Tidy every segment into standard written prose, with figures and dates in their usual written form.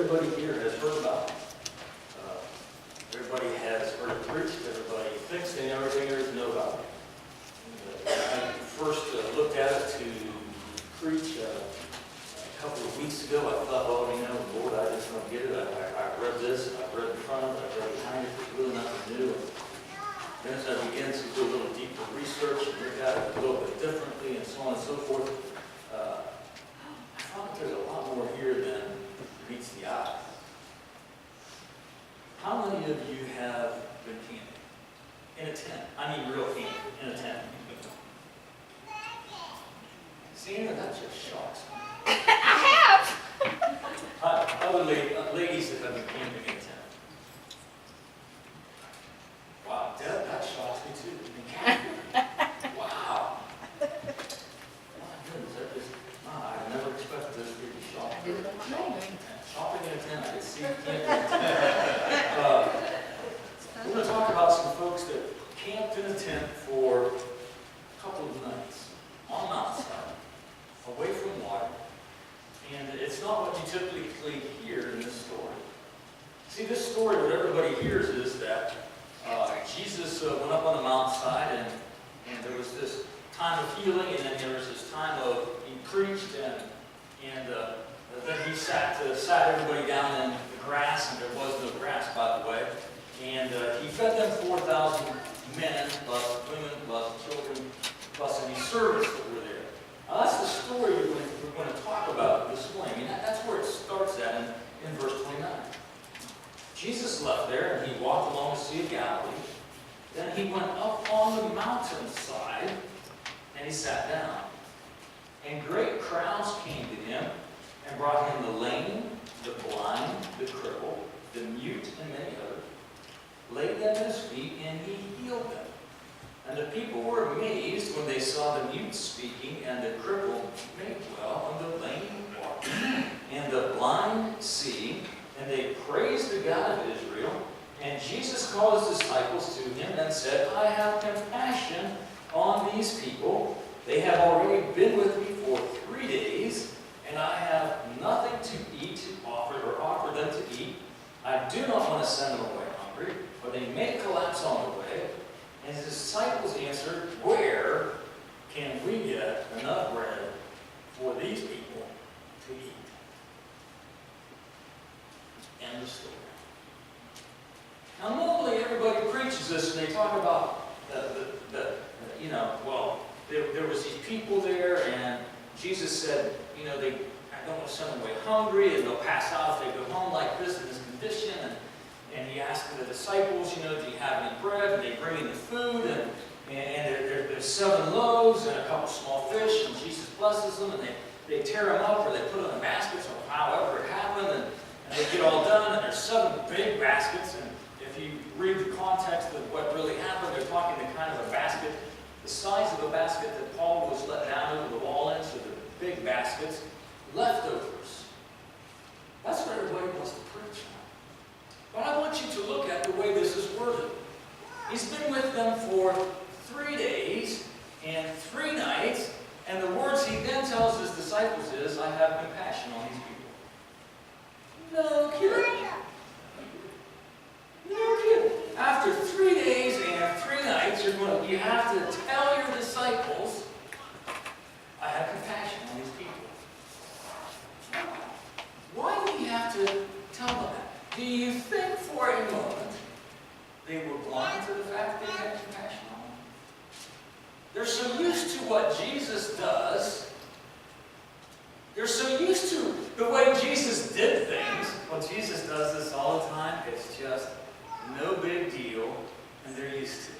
everybody here has heard about. Everybody has heard it preached. Everybody thinks they know everything there is to know about it. I first looked at it to preach a couple of weeks ago. I thought, well, Lord, I just don't get it. I read this, and I've read the front of it, I've read behind it. It's really nothing new. Then as I began to do a little deeper research and look at it a little bit differently and so on and so forth, I found that there's a lot more here than meets the eye. How many of you have been camping? In a tent. I mean real camping, in a tent. Sandra, that just shocks me. I have! Other ladies that have been camping in a tent. Wow, that shocks me too. Wow. My goodness, I never expected this to be shocking. I did it on my own. Shopping in a tent, I could see camping in a tent. We're going to talk about some folks that camped in a tent for a couple of nights on a mountainside, away from water. And it's not what you typically hear in this story. See, this story, what everybody hears is that Jesus went up on the mountainside, and there was this time of healing, and then there was this time of he preached, and then he sat everybody down in the grass, and there was no grass, by the way. And he fed them 4,000 men, plus women, plus children, plus any servants that were there. Now, that's the story we're going to talk about this morning. I mean, that's where it starts at in verse 29. Jesus left there, and he walked along the Sea of Galilee. Then he went up on the mountainside, and he sat down. And great crowds came to him, and brought him the lame, the blind, the crippled, the mute, and many others, laid them at his feet, and he healed them. And the people were amazed when they saw the mute speaking, and the crippled made well, and the lame walking, and the blind seeing, and they praised the God of Israel. And Jesus called his disciples to him and said, I have compassion on these people. They have already been with me for 3 days, and I have nothing to eat to offer them to eat. I do not want to send them away hungry, but they may collapse on the way. And his disciples answered, where can we get enough bread for these people to eat? End of story. Now, normally everybody preaches this, and they talk about there was these people there, and Jesus said, I don't want to send them away hungry, and they'll pass out if they go home like this in this condition. And he asked the disciples, do you have any bread? And they bring in the food, and there's 7 loaves and a couple small fish, and Jesus blesses them, and they tear them up, or they put them in baskets, or however it happened, and they get all done, and there's 7 big baskets, and if you read the context of what really happened, they're talking the kind of a basket, the size of a basket that Paul was let down over the wall in, so the big baskets, leftovers. That's what everybody wants to preach on. But I want you to look at the way this is worded. He's been with them for 3 days and 3 nights, and the words he then tells his disciples is, I have compassion on these people. No kidding. No kidding. After 3 days and 3 nights, you have to tell your disciples, I have compassion on these people. Why do you have to tell them that? Do you think for a moment they were blind to the fact that they had compassion on them? They're so used to what Jesus does. They're so used to the way Jesus did things. Well, Jesus does this all the time. It's just no big deal, and they're used to it.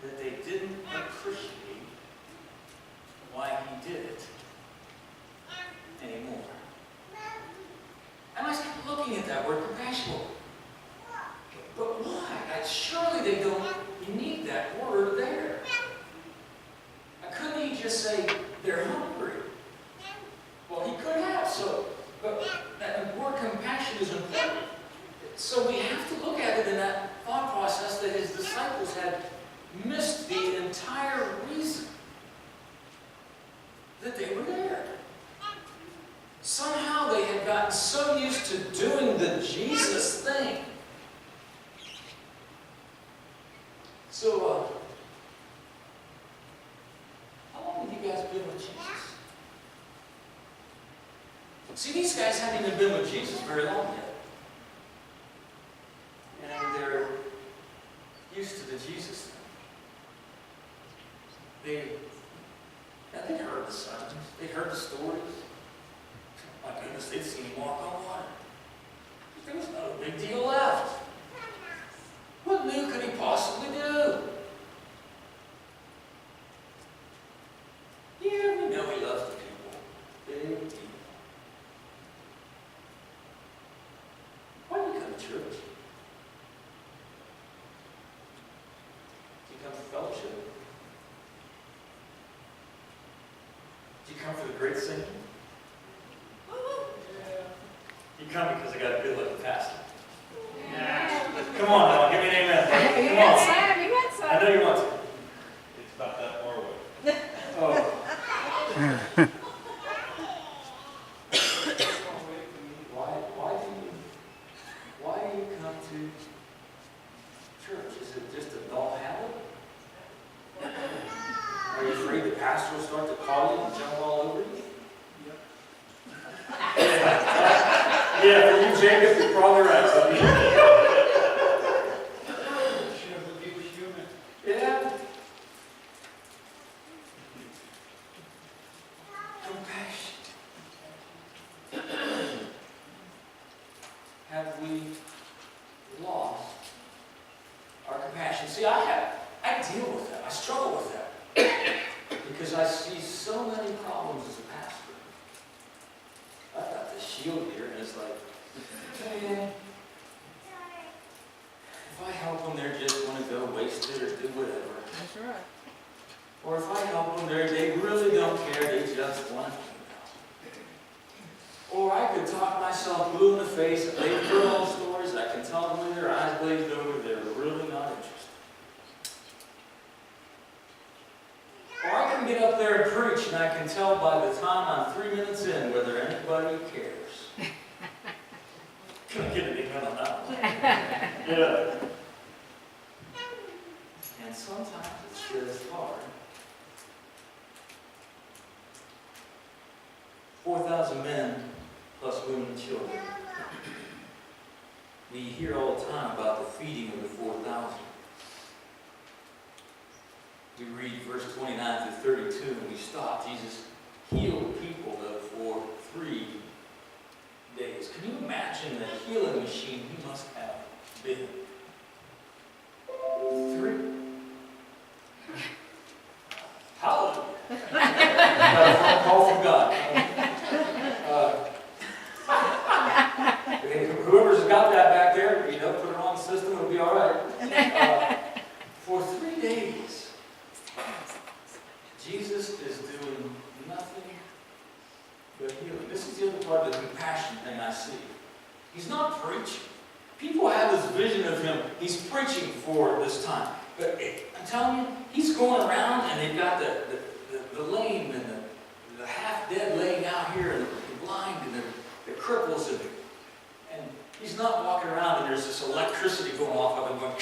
That they didn't appreciate why he did it anymore. And I started looking at that word compassion. But why? Surely they don't. You need that word there. Couldn't he just say they're hungry? Well, he could have. But that word compassion is important. So we have to look at it in that thought process that his disciples had missed the entire reason that they were there. Somehow they had gotten so used to doing the Jesus thing. So, how long have you guys been with Jesus? See, these guys haven't even been with Jesus very long yet. And they're used to the Jesus thing. They'd heard the signs. They'd heard the stories. My goodness, they'd seen him walk on water. There was no big deal left. What new could he possibly do? Yeah, we know he loves the people. Big deal. Why do you come to church? Do you come for fellowship? Do you come for the great singing? You come because I got a good looking pastor. Come on, now, give me an amen. You Come got on. some, you got some. I know you want to. It's about that far away. Oh. Why do you come to church? Is it just a dull habit? Are you afraid the pastor will start to call you and jump all over you? Yeah, for you, Jacob, you're probably right, buddy. Yeah. Compassion. Have we lost our compassion? See, I deal with that. I struggle with that. Because I see so many problems as a pastor. I've got this shield here, and it's like, man, if I help them, they're just going to go waste it or do whatever. That's right. Or if I help them, they really don't care, they just want to. Or I could talk myself blue in the face, and they've heard all the stories, I can tell them with their eyes glazed over, they're really not interested. Or I can get up there and preach, and I can tell by the time I'm 3 minutes in whether anybody cares. Can I get an amen on that one? Yeah. And sometimes it's just hard. 4,000 men plus women and children. We hear all the time about the feeding of the 4,000. We read verse 29 through 32, and we stop. Jesus healed people, though, for 3 days. Can you imagine the healing machine he must have been? 3. Hallelujah. Got a phone call from God. Whoever's got that back there, put it on the system, it'll be all right. For 3 days, Jesus is doing nothing but healing. This is the other part of the compassion thing I see. He's not preaching. People have this vision of him. He's preaching for this time. But I'm telling you, he's going around and they've got the lame and the half-dead laying out here and the blind and the cripples. And he's not walking around and there's this electricity going off of him going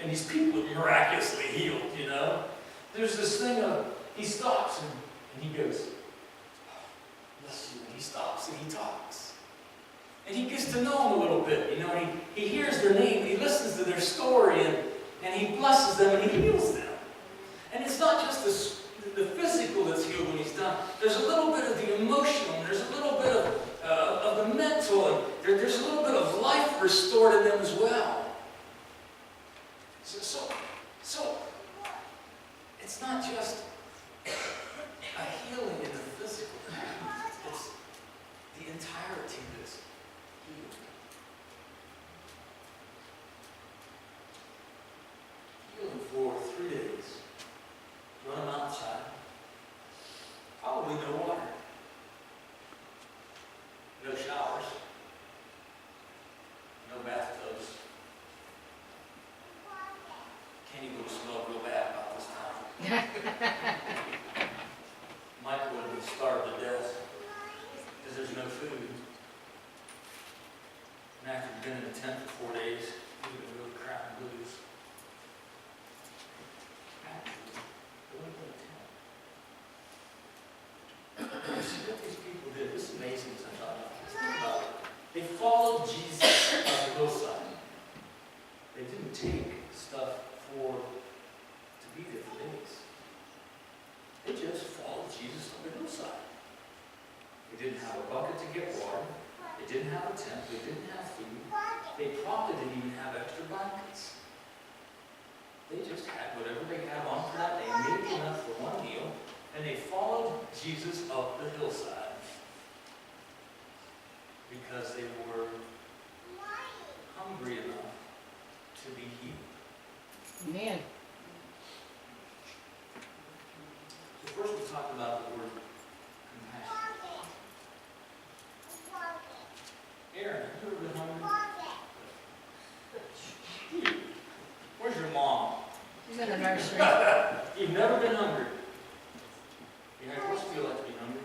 and these people are miraculously healed, There's this thing of, he stops and he goes, bless you, and he stops and he talks. And he gets to know them a little bit, he hears their name, he listens to their story, and he blesses them and he heals them. And it's not just the physical that's healed when he's done. There's a little bit of the emotional, and there's a little bit of the mental, and there's a little bit of life restored in them as well. So it's not just a healing in the physical, it's the entirety that's healed. Healing for 3 days. Run them outside. Probably no water. No showers. No bathtubs. you've been in a tent for 4 days, you've been really crap and blues. Actually, go into a tent. You see what these people did? This is amazing as I thought about it. Think about it. They followed Jesus on the hillside. They didn't take stuff to be there for days. They just followed Jesus on the hillside. They didn't have a bucket to get water. They didn't have a tent. They didn't have food. They probably didn't even have extra blankets. They just had whatever they had on for that day, maybe enough for one meal, and they followed Jesus up the hillside because they were hungry enough to be healed. Man. So first we talked about the word compassion. Aaron, have you ever been hungry? Where's your mom? She's in the nursery. You've never been hungry. You know, what's it feel like to be hungry?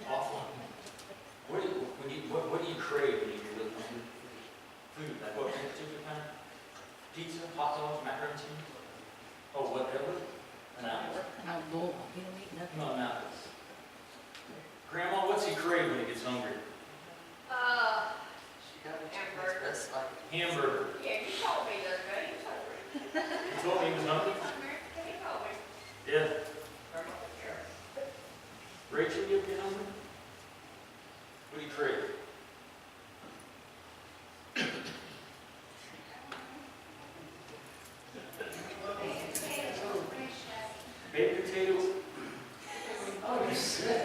Awful. What do you crave when you get really hungry? Food, like what particular kind? Pizza, hot dogs, macaroni and cheese? Oh, whatever? An apple? I'm bull. He don't eat nothing. No, an apple. Grandma, what's he crave when he gets hungry? Hamburgers. Hamburger. Yeah, you told me the other day he was hungry. You told me he was hungry? He told me. Yeah. Rachel, you ever get hungry? What do you crave? Baked potatoes? Oh, you're sick.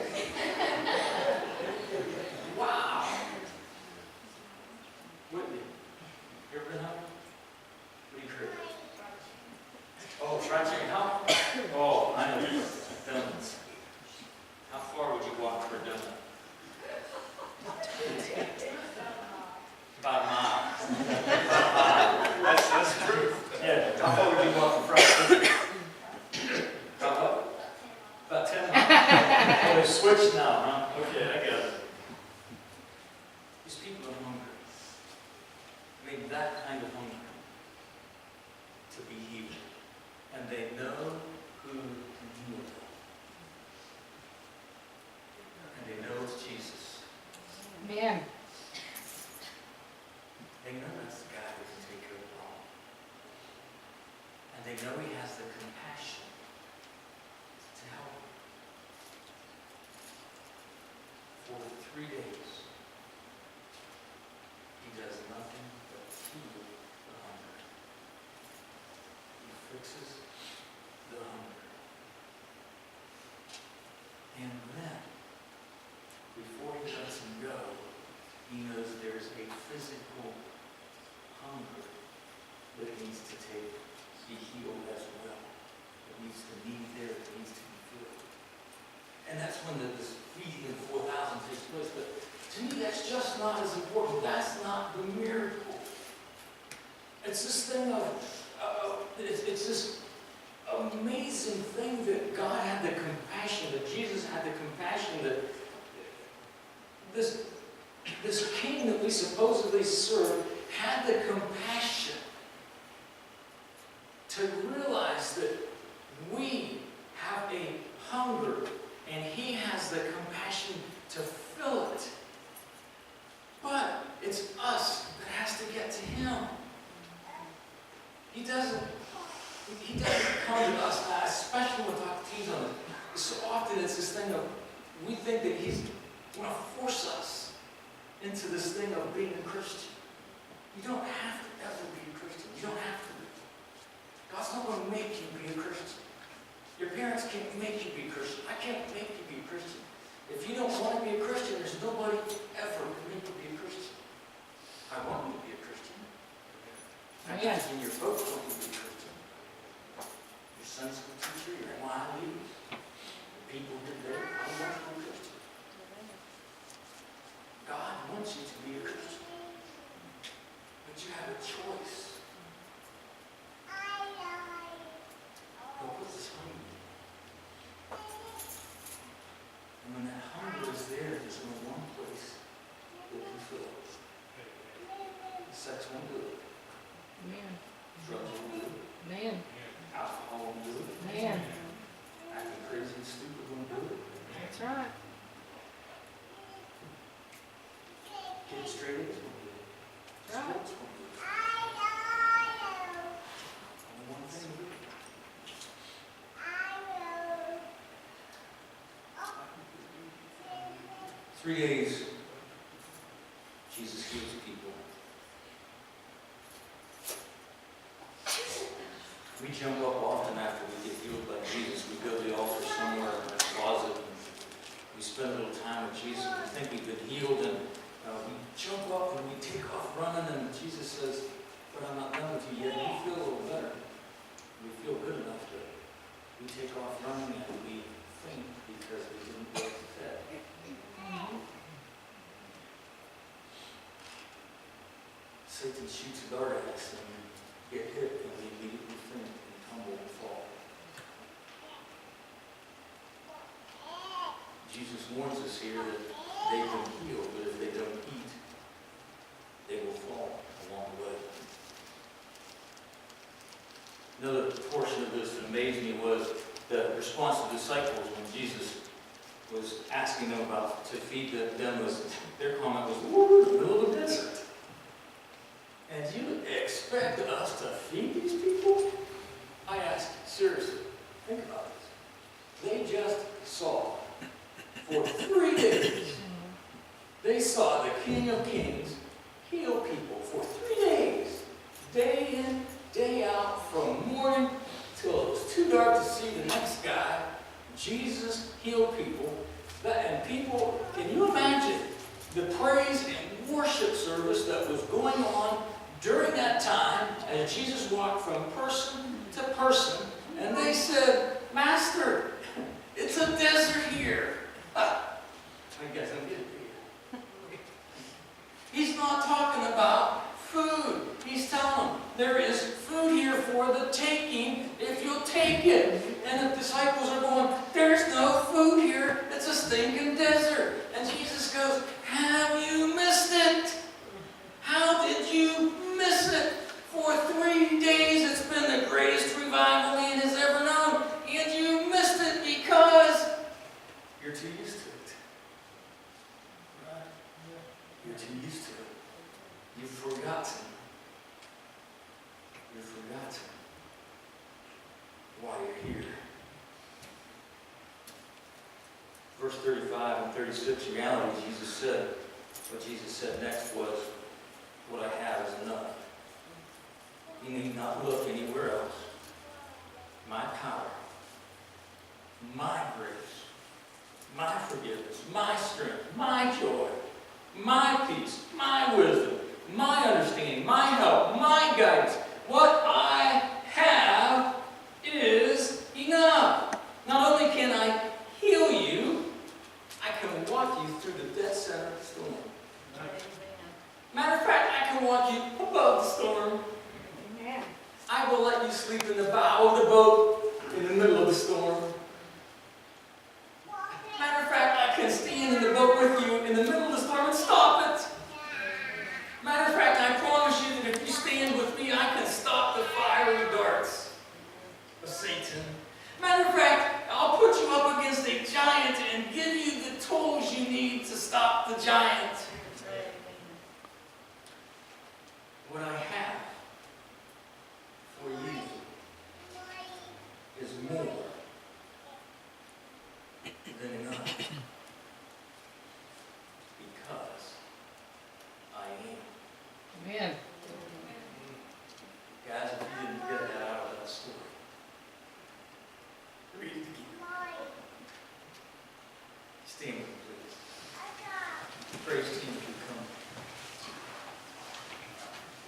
Wow. Whitney, you ever been hungry? What do you crave? Oh, fried chicken. How? Oh, I know. Donuts. How far would you walk for a donut? About a mile. That's true. Yeah. How far would you walk for fried chicken? About what? About 10 miles. Oh, they switched now, huh? Okay, I got it. These people are hungry. I mean, that kind of hunger to be healed. And they know who can heal them. And they know it's Jesus. Man. They know that's the guy who can take care of the problem. And they know he has the compassion to help them. For 3 days, he does nothing but heal the hunger. He fixes the hunger. And then, before he lets him go, he knows there's a physical hunger that needs to be healed as well. It needs to be there, it needs to be filled. And that's when this feeding of 4,000 takes place. But to me, that's just not as important. That's not the miracle. It's this thing of, it's this amazing thing that God had the compassion, that Jesus had the compassion, that this king that we supposedly serve had the compassion to realize that we have a hunger and he has the compassion to fill it. But it's us that has to get to him. He doesn't come to us, especially with our teens on it. So often it's this thing of, we think that he's going to force us into this thing of being a Christian. You don't have to ever be a Christian. You don't have to be. God's not going to make you be a Christian. Your parents can't make you be a Christian. I can't make you be a Christian. If you don't want to be a Christian, there's nobody ever can make you be a Christian. I want you to be a Christian. And your folks want you to be a Christian. Your Sunday school teacher, your NY leaders, the people who are there, I want you to be a Christian. God wants you to be a Christian. But you have a choice. But what's this hunger? And when that hunger is there, there's only one place that can fill it. Man, Drugs will do it. man, Alcohol will do it. man. Acting crazy and stupid will do it. That's right. Getting straight A's will do it. Right. Sports will do it. Only one thing will do it. 3 days, Jesus heals people. We jump up often after we get healed by Jesus. We go to the altar somewhere in the closet and we spend a little time with Jesus. We think we've been healed and we jump up and we take off running and Jesus says, "But I'm not done with you yet." We feel a little better. We feel good enough that we take off running and we faint because we didn't get fed. Satan shoots a dart at us and we get hit and we immediately faint and tumble and fall. Jesus warns us here that they've been healed, but if they don't eat, they will fall along the way. Another portion of this that amazed me was the response of the disciples when Jesus was asking them about to feed them. Their comment was, "We're in the middle of the desert. And you expect us to feed these people?" I ask, seriously, think about this. They just saw, for 3 days, they saw the King of Kings heal people for 3 days. Day in, day out, from morning till it was too dark to see the next guy. Jesus healed people. And people, can you imagine the praise and worship service that was going on during that time as Jesus walked from person to person, and they said, "Master, it's a desert here." I guess I'm getting here. He's not talking about food. He's telling them, there is food here for the taking if you'll take it. And the disciples are going, "There's no food here. It's a stinking desert." And Jesus goes, "Have you missed it? How did you miss it? For 3 days it's been the greatest revival man has ever known. And you missed it because you're too used to it." Right? You're too used to it. You've forgotten. You've forgotten why you're here. Verse 35 and 36, in reality, what Jesus said next was, "What I have is enough. You need not look anywhere else. My power, my grace, my forgiveness, my strength, my joy, my peace, my wisdom, my understanding, my help, my guidance. What I have is enough. Not only can I heal you, I can walk you through the dead center of the storm. Matter of fact, I can walk you above the storm. I will let you sleep in the bow of the boat in the middle of the storm. Matter of fact, I can stand in the boat with you in the middle of the storm and stop it. Matter of fact, I promise you that if you stand with me, I can stop the fiery darts of Satan. Matter of fact, I'll put you up against a giant and give you the tools you need to stop the giant. What I have for you is more than enough. Because I am. Man. Guys, if you didn't get that out of that story, read it again. Stand with me, please. Praise team, if you come.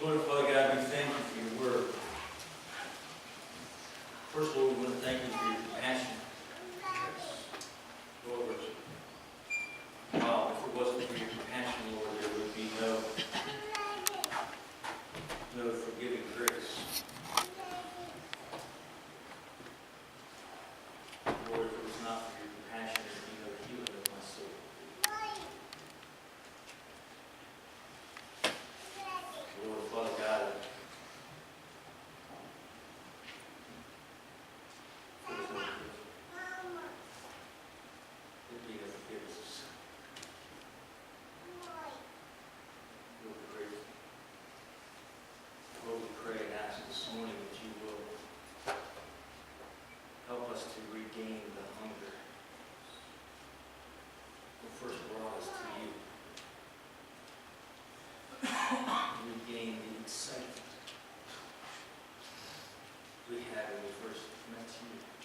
Lord, Father God, we thank you for your word. First of all, we want to thank you for your compassion. Lord, wow, if it wasn't for your compassion, Lord, there would be no forgiving grace. Lord, if it was not for your compassion, there would be no healing of my soul. excitement we had when we first met you.